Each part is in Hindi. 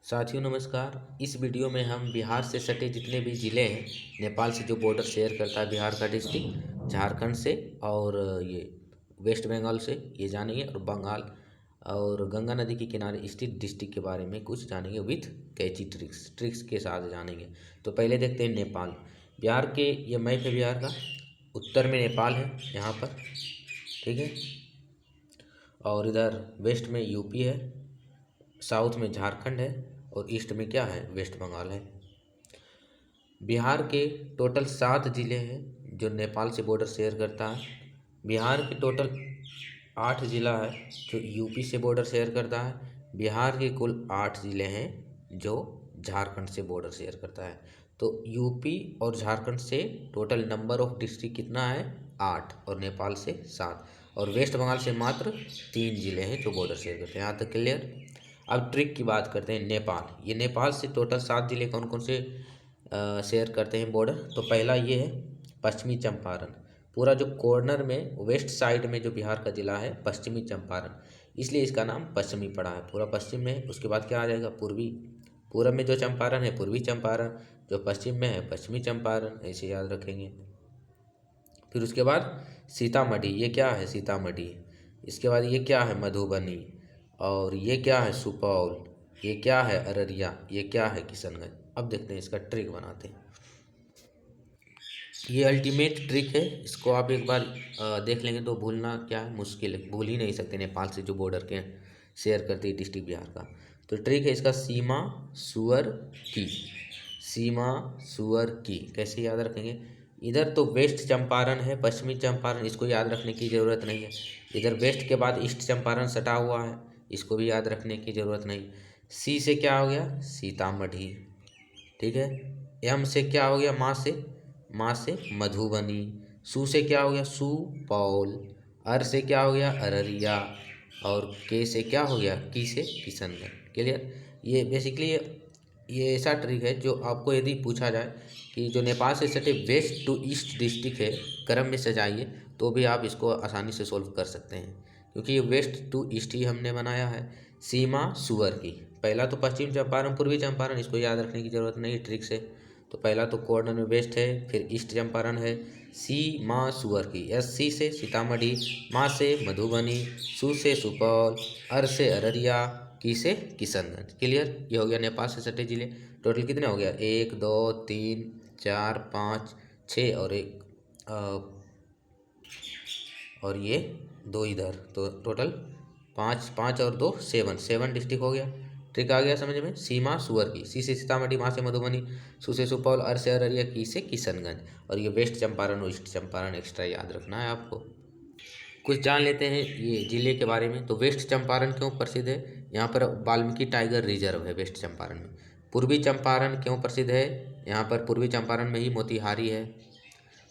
साथियों नमस्कार। इस वीडियो में हम बिहार से सटे जितने भी ज़िले हैं, नेपाल से जो बॉर्डर शेयर करता है बिहार का डिस्ट्रिक्ट, झारखंड से और ये वेस्ट बंगाल से ये जानेंगे, और बंगाल और गंगा नदी के किनारे स्थित डिस्ट्रिक्ट के बारे में कुछ जानेंगे विथ कैची ट्रिक्स के साथ जानेंगे। तो पहले देखते हैं नेपाल। बिहार के ये मैप है बिहार का। उत्तर में नेपाल है यहाँ पर, ठीक है, और इधर वेस्ट में यूपी है, साउथ में झारखंड है और ईस्ट में क्या है, वेस्ट बंगाल है। बिहार के टोटल 7 ज़िले हैं जो नेपाल से बॉर्डर शेयर करता है। बिहार के टोटल 8 ज़िला है जो यूपी से बॉर्डर शेयर करता है। बिहार के कुल 8 ज़िले हैं जो झारखंड से बॉर्डर शेयर करता है। तो यूपी और झारखंड से टोटल नंबर ऑफ डिस्ट्रिक्ट कितना है, 8, और नेपाल से 7, और वेस्ट बंगाल से मात्र 3 ज़िले हैं जो बॉर्डर शेयर करते हैं। यहाँ तक क्लियर। अब ट्रिक की बात करते हैं। नेपाल, ये नेपाल से टोटल 7 ज़िले कौन कौन से शेयर करते हैं बॉर्डर। तो पहला ये है पश्चिमी चंपारण। पूरा जो कॉर्नर में वेस्ट साइड में जो बिहार का ज़िला है पश्चिमी चंपारण, इसलिए इसका नाम पश्चिमी पड़ा है, पूरा पश्चिम में है। उसके बाद क्या आ जाएगा, पूर्वी। पूरब में जो चंपारण है पूर्वी चंपारण, जो पश्चिम में है पश्चिमी चंपारण, ऐसे याद रखेंगे। फिर उसके बाद सीतामढ़ी, ये क्या है, सीतामढ़ी। इसके बाद ये क्या है, मधुबनी, और ये क्या है, सुपौल, ये क्या है, अररिया, ये क्या है, किशनगंज। अब देखते हैं इसका ट्रिक बनाते हैं। ये अल्टीमेट ट्रिक है, इसको आप एक बार देख लेंगे तो भूलना क्या है, मुश्किल है, भूल ही नहीं सकते नेपाल से जो बॉर्डर के शेयर करती है डिस्ट्रिक्ट बिहार का। तो ट्रिक है इसका, सीमा सुअर की। सीमा सुअर की कैसे याद रखेंगे। इधर तो वेस्ट चंपारण है, पश्चिमी चंपारण, इसको याद रखने की ज़रूरत नहीं है। इधर वेस्ट के बाद ईस्ट चंपारण सटा हुआ है, इसको भी याद रखने की ज़रूरत नहीं। सी से क्या हो गया, सीतामढ़ी, ठीक है। एम से क्या हो गया, माँ से मधुबनी। सू से क्या हो गया, सुपौल। अर से क्या हो गया, अररिया। और के से क्या हो गया, की से किशनगंज। क्लियर। ये बेसिकली ये ऐसा ट्रिक है जो आपको यदि पूछा जाए कि जो नेपाल से सटे वेस्ट टू ईस्ट डिस्ट्रिक्ट है, क्रम में सजाइए, तो भी आप इसको आसानी से सोल्व कर सकते हैं, क्योंकि ये वेस्ट टू ईस्ट ही हमने बनाया है। सीमा सुअर की, पहला तो पश्चिम चंपारण पूर्वी चंपारण, इसको याद रखने की ज़रूरत नहीं ट्रिक से। तो पहला तो कॉर्नर में वेस्ट है, फिर ईस्ट चंपारण है। सी माँ सुअर की, एस सी से सीतामढ़ी, माँ से मधुबनी, सू से सुपौल, अर से अररिया, की से किशनगंज। क्लियर। ये हो गया नेपाल से सटे जिले। टोटल कितने हो गया, 1 2 3 4 5 6 और एक और ये 2 इधर, तो टोटल 5 5 और 2 7 डिस्ट्रिक्ट हो गया। ट्रिक आ गया समझ में। सीमा सुअर की, सी से सीतामढ़ी, माँ से मधुबनी, सू से सुपौल, अर से अररिया, की से किशनगंज, और ये वेस्ट चंपारण और ईस्ट चंपारण एक्स्ट्रा याद रखना है आपको। कुछ जान लेते हैं ये जिले के बारे में। तो वेस्ट चंपारण क्यों प्रसिद्ध है, यहाँ पर वाल्मीकि टाइगर रिजर्व है वेस्ट चंपारण में। पूर्वी चंपारण क्यों प्रसिद्ध है, यहाँ पर पूर्वी चंपारण में ही मोतिहारी है,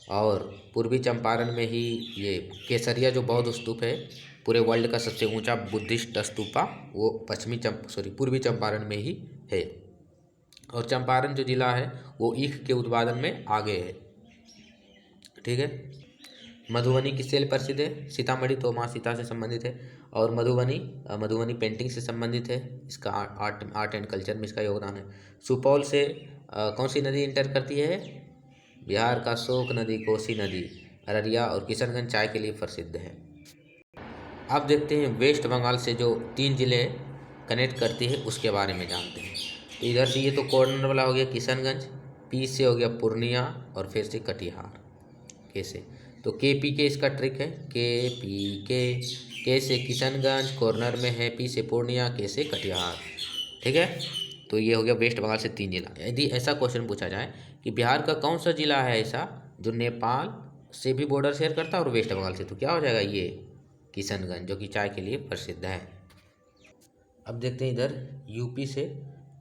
और पूर्वी चंपारण में ही ये केसरिया जो बौद्ध स्तूप है, पूरे वर्ल्ड का सबसे ऊंचा बुद्धिस्ट स्तूपा, वो पूर्वी चंपारण में ही है। और चंपारण जो जिला है वो ईख के उत्पादन में आगे है, ठीक है। मधुबनी किससे प्रसिद्ध है, सीतामढ़ी तो माँ सीता से संबंधित है, और मधुबनी पेंटिंग से संबंधित है, इसका आर्ट एंड कल्चर में इसका योगदान है। सुपौल से कौन सी नदी इंटर करती है, बिहार का शोक नदी, कोसी नदी। अररिया और किशनगंज चाय के लिए प्रसिद्ध है। अब देखते हैं वेस्ट बंगाल से जो 3 जिले कनेक्ट करती है उसके बारे में जानते हैं। तो इधर से ये तो कॉर्नर वाला हो गया किशनगंज, पी से हो गया पूर्णिया, और फिर से कटिहार, कैसे। तो के पी के इसका ट्रिक है, के पी के से किशनगंज, कॉर्नर में है, पी से पूर्णिया, के से कटिहार, ठीक है। तो ये हो गया वेस्ट बंगाल से 3 जिला। यदि ऐसा क्वेश्चन पूछा जाए कि बिहार का कौन सा जिला है ऐसा जो नेपाल से भी बॉर्डर शेयर करता है और वेस्ट बंगाल से, तो क्या हो जाएगा, ये किशनगंज, जो कि चाय के लिए प्रसिद्ध है। अब देखते हैं इधर यूपी से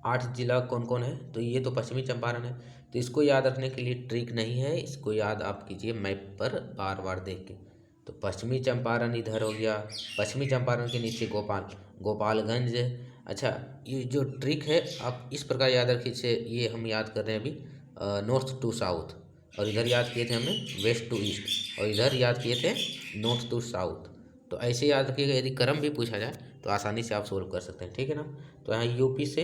8 जिला कौन कौन है। तो ये तो पश्चिमी चंपारण है, तो इसको याद रखने के लिए ट्रिक नहीं है, इसको याद आप कीजिए मैप पर बार बार देख के। तो पश्चिमी चंपारण इधर हो गया, पश्चिमी चंपारण के नीचे गोपालगंज। अच्छा, ये जो ट्रिक है आप इस प्रकार याद रखिए, ये हम याद कर रहे हैं अभी नॉर्थ टू साउथ, और इधर याद किए थे हमने वेस्ट टू ईस्ट, और इधर याद किए थे नॉर्थ टू साउथ। तो ऐसे याद रखिएगा, यदि क्रम भी पूछा जाए तो आसानी से आप सोल्व कर सकते हैं, ठीक है ना। तो यहाँ यूपी से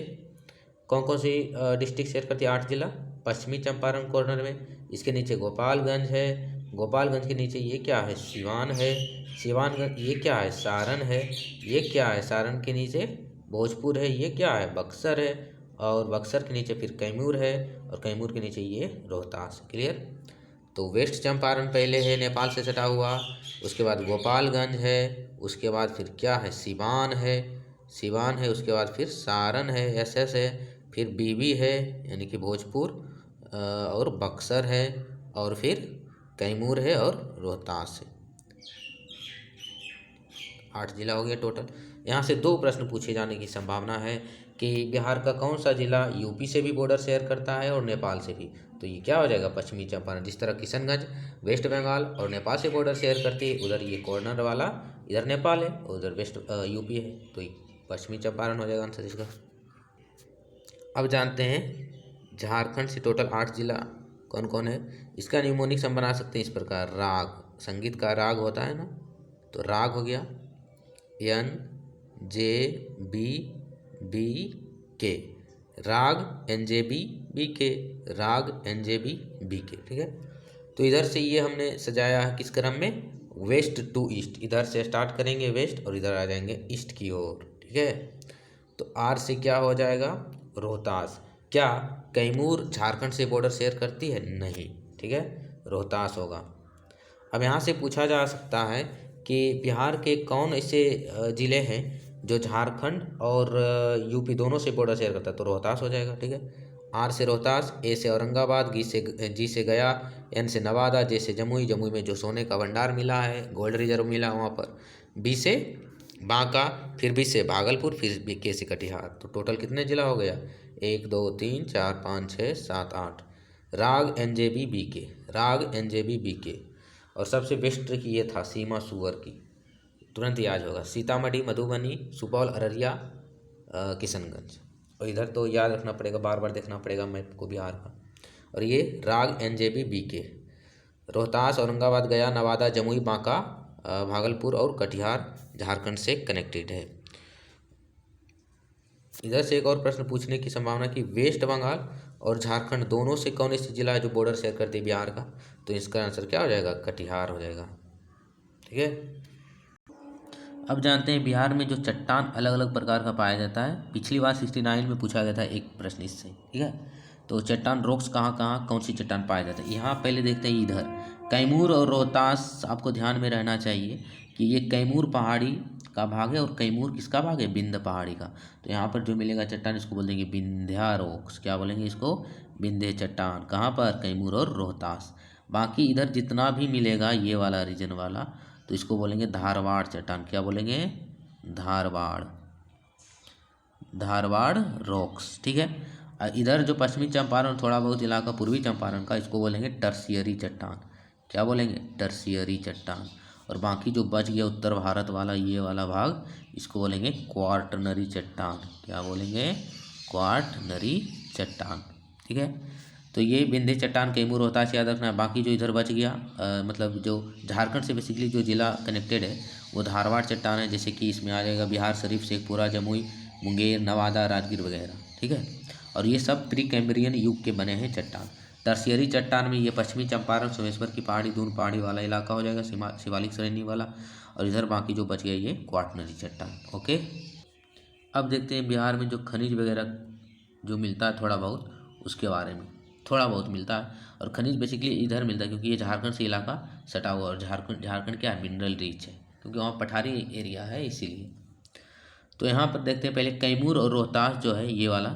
कौन कौन सी डिस्ट्रिक्ट शेयर करती है? 8 जिला। पश्चिमी चंपारण कॉर्नर में, इसके नीचे गोपालगंज है, गोपालगंज के नीचे ये क्या है? सिवान है, सिवानगंज ये क्या है? सारण है, ये क्या है? सारण के नीचे भोजपुर है, ये क्या है? बक्सर है, और बक्सर के नीचे फिर कैमूर है, और कैमूर के नीचे ये रोहतास। क्लियर? तो वेस्ट चंपारण पहले है, नेपाल से सटा हुआ, उसके बाद गोपालगंज है, उसके बाद फिर क्या है? सिवान है, सिवान है, उसके बाद फिर सारण है, एसएस है, फिर बीबी है यानी कि भोजपुर, और बक्सर है, और फिर कैमूर है, और रोहतास है। 8 जिला हो गया टोटल। यहाँ से 2 प्रश्न पूछे जाने की संभावना है कि बिहार का कौन सा जिला यूपी से भी बॉर्डर शेयर करता है और नेपाल से भी? तो ये क्या हो जाएगा? पश्चिमी चंपारण। जिस तरह किशनगंज वेस्ट बंगाल और नेपाल से बॉर्डर शेयर करती है, उधर ये कॉर्नर वाला इधर नेपाल है, उधर वेस्ट यूपी है, तो ये पश्चिमी चंपारण हो जाएगा आंसर इसका। अब जानते हैं झारखंड से टोटल 8 जिला कौन कौन है। इसका न्यूमोनिक्स हम बना सकते हैं इस प्रकार: राग, संगीत का राग होता है ना, तो राग हो गया NJBBK, राग NJBBK, राग NJBBK। ठीक है, तो इधर से ये हमने सजाया है किस क्रम में? West to east. इधर से स्टार्ट करेंगे वेस्ट और इधर आ जाएंगे ईस्ट की ओर। ठीक है, तो आर से क्या हो जाएगा? रोहतास। क्या कैमूर झारखंड से बॉर्डर शेयर करती है? नहीं। ठीक है, रोहतास होगा। अब यहाँ से पूछा जा सकता है कि बिहार के कौन ऐसे ज़िले हैं जो झारखंड और यूपी दोनों से बॉर्डर शेयर करता है? तो रोहतास हो जाएगा। ठीक है, आर से रोहतास, ए से औरंगाबाद, जी से गया, एन से नवादा, जे से जमुई, जमुई में जो सोने का भंडार मिला है, गोल्ड रिजर्व मिला वहाँ पर, बी से बांका, फिर बी से भागलपुर, फिर बी के से कटिहार। तो टोटल कितने जिला हो गया? 1 2 3 4 5 6 7 8। राग NJBBK, राग NJBBK। और सबसे बेस्ट ट्रिक ये था सीमा सुअर की, तुरंत याद होगा। सीतामढ़ी, मधुबनी, सुपौल, अररिया, किशनगंज। और इधर तो याद रखना पड़ेगा, बार बार देखना पड़ेगा मैप को बिहार का। और ये राग NJBBK, रोहतास, औरंगाबाद, गया, नवादा, जमुई, बांका, भागलपुर और कटिहार झारखंड से कनेक्टेड है। इधर से एक और प्रश्न पूछने की संभावना कि वेस्ट बंगाल और झारखंड दोनों से कौन ऐसी जिला है जो बॉर्डर शेयर करती है बिहार का? तो इसका आंसर क्या हो जाएगा? कटिहार हो जाएगा। ठीक है, अब जानते हैं बिहार में जो चट्टान अलग अलग प्रकार का पाया जाता है। पिछली बार 69 में पूछा गया था एक प्रश्न इससे। ठीक है, तो चट्टान रॉक्स कहाँ कहाँ कौन सी चट्टान पाया जाता है? यहाँ पहले देखते हैं इधर कैमूर और रोहतास। आपको ध्यान में रहना चाहिए कि ये कैमूर पहाड़ी का भाग है और कैमूर किसका भाग है? विंध्य पहाड़ी का। तो यहाँ पर जो मिलेगा चट्टान इसको बोल देंगे विंध्या रॉक्स। क्या बोलेंगे इसको? विंध्य चट्टान। कहाँ पर? कैमूर और रोहतास। बाकी इधर जितना भी मिलेगा ये वाला रीजन वाला, तो इसको बोलेंगे धारवाड़ चट्टान। क्या बोलेंगे? धारवाड़, धारवाड़ रॉक्स। ठीक है, इधर जो पश्चिमी चंपारण थोड़ा बहुत इलाका पूर्वी चंपारण का, इसको बोलेंगे टर्शियरी चट्टान। क्या बोलेंगे? टर्शियरी चट्टान। और बाकी जो बच गया उत्तर भारत वाला ये वाला भाग, इसको बोलेंगे क्वार्टनरी चट्टान। क्या बोलेंगे? क्वार्टनरी चट्टान। ठीक है, तो ये विंध्य चट्टान, कैमूर, रोहतास याद रखना है। बाकी जो इधर बच गया मतलब जो झारखंड से बेसिकली जो जिला कनेक्टेड है वो धारवाड़ चट्टान है। जैसे कि इसमें आ जाएगा बिहार शरीफ, शेखपुरा, जमुई, मुंगेर, नवादा, राजगीर वगैरह। ठीक है, और ये सब प्री कैम्ब्रियन युग के बने हैं चट्टान। टर्शियरी चट्टान में ये पश्चिमी चंपारण, सोमेश्वर की पहाड़ी, दून पहाड़ी वाला इलाका हो जाएगा, शिवालिक श्रेणी वाला। और इधर बाकी जो बच गया ये क्वार्टनरी चट्टान। ओके, अब देखते हैं बिहार में जो खनिज वगैरह जो मिलता है थोड़ा बहुत, उसके बारे में। थोड़ा बहुत मिलता है, और खनिज बेसिकली इधर मिलता है क्योंकि ये झारखंड से इलाका सटा हुआ, और झारखंड क्या है? मिनरल रिच है, क्योंकि वहाँ पठारी एरिया है इसीलिए। तो यहाँ पर देखते हैं पहले कैमूर और रोहतास जो है ये वाला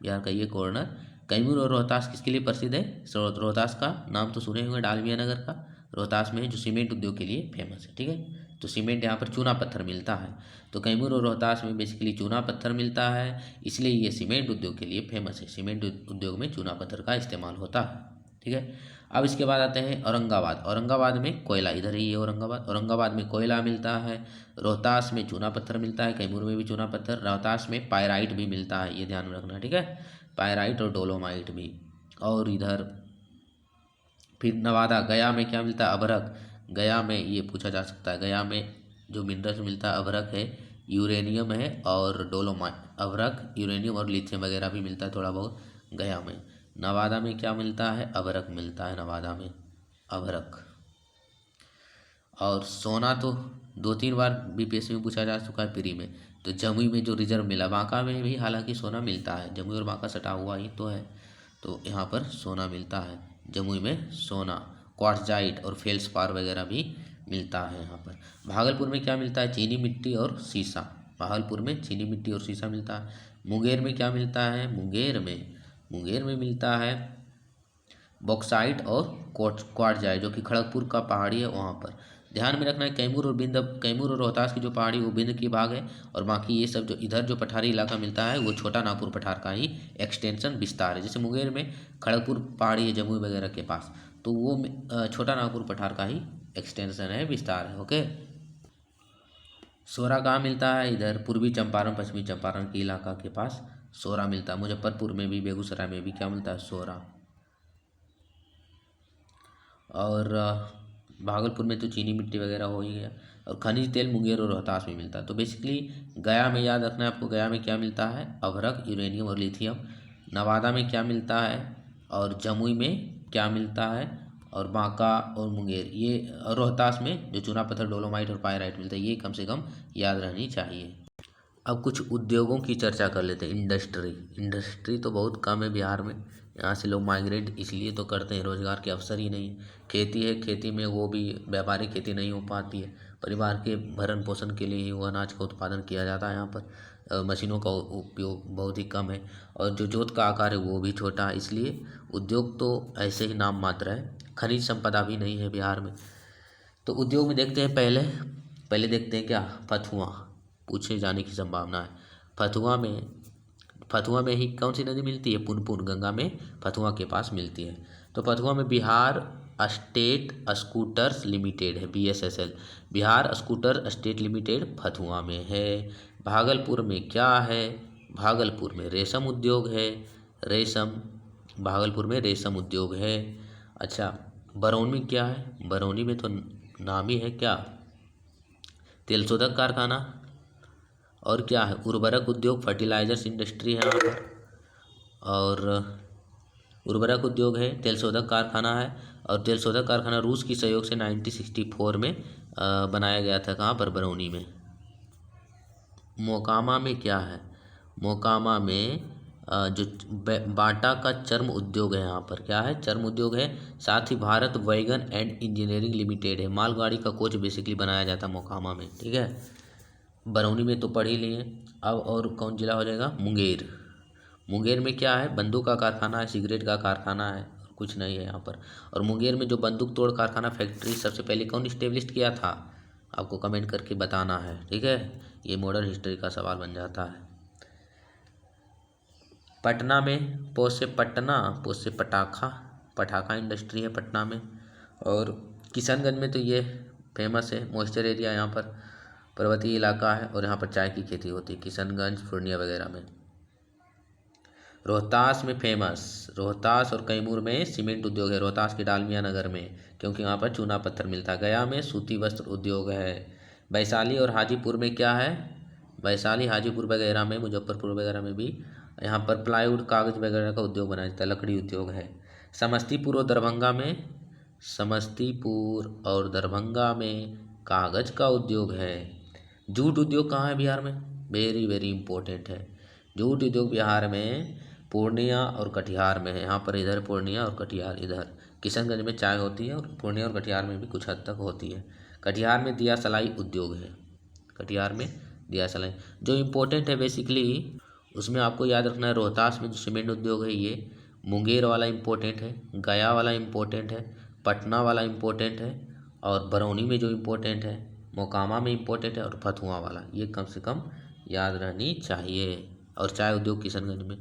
बिहार का ये कॉर्नर, कैमूर और रोहतास किसके लिए प्रसिद्ध है? रोहतास का नाम तो सुने होंगे, डालमिया नगर का। रोहतास में जो सीमेंट उद्योग के लिए फेमस है। ठीक है, तो सीमेंट यहाँ पर चूना पत्थर मिलता है, तो कैमूर और रोहतास में बेसिकली चूना पत्थर मिलता है, इसलिए ये सीमेंट उद्योग के लिए फेमस है। सीमेंट उद्योग में चूना पत्थर का इस्तेमाल होता है। ठीक है, अब इसके बाद आते हैं औरंगाबाद। औरंगाबाद में कोयला, इधर ही है औरंगाबाद। औरंगाबाद में कोयला मिलता है। रोहतास में चूना पत्थर मिलता है, कैमूर में भी चूना पत्थर, रोहतास में पायराइट भी मिलता है, ये ध्यान में रखना। ठीक है, पायराइट और डोलोमाइट भी। और इधर फिर नवादा, गया में क्या मिलता है? अभ्रक। गया में ये पूछा जा सकता है, गया में जो मिनरल्स मिलता है अभ्रक है, यूरेनियम है और डोलोमाइट, अभ्रक, यूरेनियम और लिथियम वगैरह भी मिलता है थोड़ा बहुत गया में। नवादा में क्या मिलता है? अभ्रक मिलता है नवादा में, अभ्रक। और सोना तो 2-3 बार बीपीएससी में पूछा जा चुका है प्री में। तो जमुई में जो रिजर्व मिला, बांका में भी हालांकि सोना मिलता है, जमुई और बांका सटा हुआ ही तो है, तो यहाँ पर सोना मिलता है। जमुई में सोना, क्वार्ट्जाइट और फेल्सपार वगैरह भी मिलता है यहाँ पर। भागलपुर में क्या मिलता है? चीनी मिट्टी और सीसा। भागलपुर में चीनी मिट्टी और सीसा मिलता है। मुंगेर में क्या मिलता है? मुंगेर में मिलता है बॉक्साइट और क्वार्ट्जाइट, जो कि खड़गपुर का पहाड़ी है वहाँ पर। ध्यान में रखना है कैमूर और रोहतास की जो पहाड़ी वो बिंद की भाग है, और बाकी ये सब जो इधर जो पठारी इलाका मिलता है वो छोटा नागपुर पठार का ही एक्सटेंशन विस्तार है। जैसे मुंगेर में खड़गपुर पहाड़ी है जमुई वगैरह के पास, तो वो छोटा नागपुर पठार का ही एक्सटेंशन है, विस्तार है। ओके। सोरा कहाँ मिलता है? इधर पूर्वी चंपारण पश्चिमी चंपारण के इलाका के पास सोरा मिलता है। मुजफ्फरपुर में भी, बेगूसराय में भी क्या मिलता है? सोरा। और भागलपुर में तो चीनी मिट्टी वगैरह हो ही गया। और खनिज तेल मुंगेर और रोहतास में मिलता है। तो बेसिकली गया में याद रखना है आपको, गया में क्या मिलता है? अभ्रक, यूरेनियम और लिथियम। नवादा में क्या मिलता है? और जमुई में क्या मिलता है? और बांका और मुंगेर, ये रोहतास में जो चूना पत्थर, डोलोमाइट और पायराइट मिलता है, ये कम से कम याद रहनी चाहिए। अब कुछ उद्योगों की चर्चा कर लेते हैं। इंडस्ट्री तो बहुत कम है बिहार में, यहाँ से लोग माइग्रेट इसलिए तो करते हैं, रोजगार के अवसर ही नहीं है। खेती है, खेती में वो भी व्यापारिक खेती नहीं हो पाती है, परिवार के भरण पोषण के लिए ही वो अनाज का उत्पादन किया जाता है यहाँ पर। मशीनों का उपयोग बहुत ही कम है, और जो जोत का आकार है वो भी छोटा है, इसलिए उद्योग तो ऐसे ही नाम मात्र है। खनिज संपदा भी नहीं है बिहार में। तो उद्योग में देखते हैं, पहले देखते हैं क्या? फथुआ पूछे जाने की संभावना है। फथुआ में ही कौन सी नदी मिलती है? पुनपुन, गंगा में फथुआ के पास मिलती है। तो फथुआ में बिहार स्टेट स्कूटर्स लिमिटेड है, BSSL, Bihar scooter state limited Fatuha में है। भागलपुर में क्या है? भागलपुर में रेशम उद्योग है, भागलपुर में रेशम उद्योग है। अच्छा, बरौनी में क्या है? बरौनी में तो नाम ही है क्या? तेल शोधक कारखाना। और क्या है? उर्वरक उद्योग, फर्टिलाइजर्स इंडस्ट्री है यहाँ पर। और उर्वरक उद्योग है, तेल शोधक कारखाना है। और तेल शोधक कारखाना रूस की सहयोग से 1964 में बनाया गया था। कहाँ पर? बरौनी में। मोकामा में क्या है? मोकामा में जो बाटा का चर्म उद्योग है, यहाँ पर क्या है? चर्म उद्योग है। साथ ही Bharat wagon and engineering limited है, मालगाड़ी का कोच बेसिकली बनाया जाता है मोकामा में। ठीक है, बरौनी में तो पढ़ ही लिए। अब और कौन जिला हो जाएगा? मुंगेर में क्या है? बंदूक का कारखाना है, सिगरेट का कारखाना है, कुछ नहीं है यहाँ पर। और मुंगेर में जो बंदूक तोड़ कारखाना फैक्ट्री सबसे पहले कौन इस्टेब्लिश किया था? आपको कमेंट करके बताना है। ठीक है, ये मॉडर्न हिस्ट्री का सवाल बन जाता है। पटना में पोसे पटाखा इंडस्ट्री है पटना में। और किशनगंज में तो ये फेमस है, मॉइस्चर एरिया, यहाँ पर पर्वतीय इलाका है और यहाँ पर चाय की खेती होती है, किशनगंज, पूर्णिया वगैरह में। रोहतास में फेमस, रोहतास और कैमूर में सीमेंट उद्योग है, रोहतास के डालमिया नगर में, क्योंकि वहाँ पर चूना पत्थर मिलता है। गया में सूती वस्त्र उद्योग है। वैशाली और हाजीपुर में क्या है? वैशाली, हाजीपुर वगैरह में, मुजफ्फरपुर वगैरह में भी यहाँ पर प्लाईवुड, कागज वगैरह का उद्योग बनाया जाता है, लकड़ी उद्योग है। समस्तीपुर और दरभंगा में कागज का उद्योग है। जूट उद्योग कहाँ है बिहार में? वेरी वेरी इंपॉर्टेंट है। जूट उद्योग बिहार में पूर्णिया और कटिहार में है। यहाँ पर इधर पूर्णिया और कटिहार, इधर किशनगंज में चाय होती है और पूर्णिया और कटिहार में भी कुछ हद तक होती है। कटिहार में दिया सलाई उद्योग है, कटिहार में दिया सलाई जो इम्पोर्टेंट है बेसिकली, उसमें आपको याद रखना है। रोहतास में जो सीमेंट उद्योग है ये, मुंगेर वाला इम्पोर्टेंट है, गया वाला इम्पोर्टेंट है, पटना वाला इम्पोर्टेंट है, और बरौनी में जो इम्पोर्टेंट है, मोकामा में इम्पोर्टेंट है, और फथुआ वाला, ये कम से कम याद रहनी चाहिए। और चाय उद्योग किशनगंज में।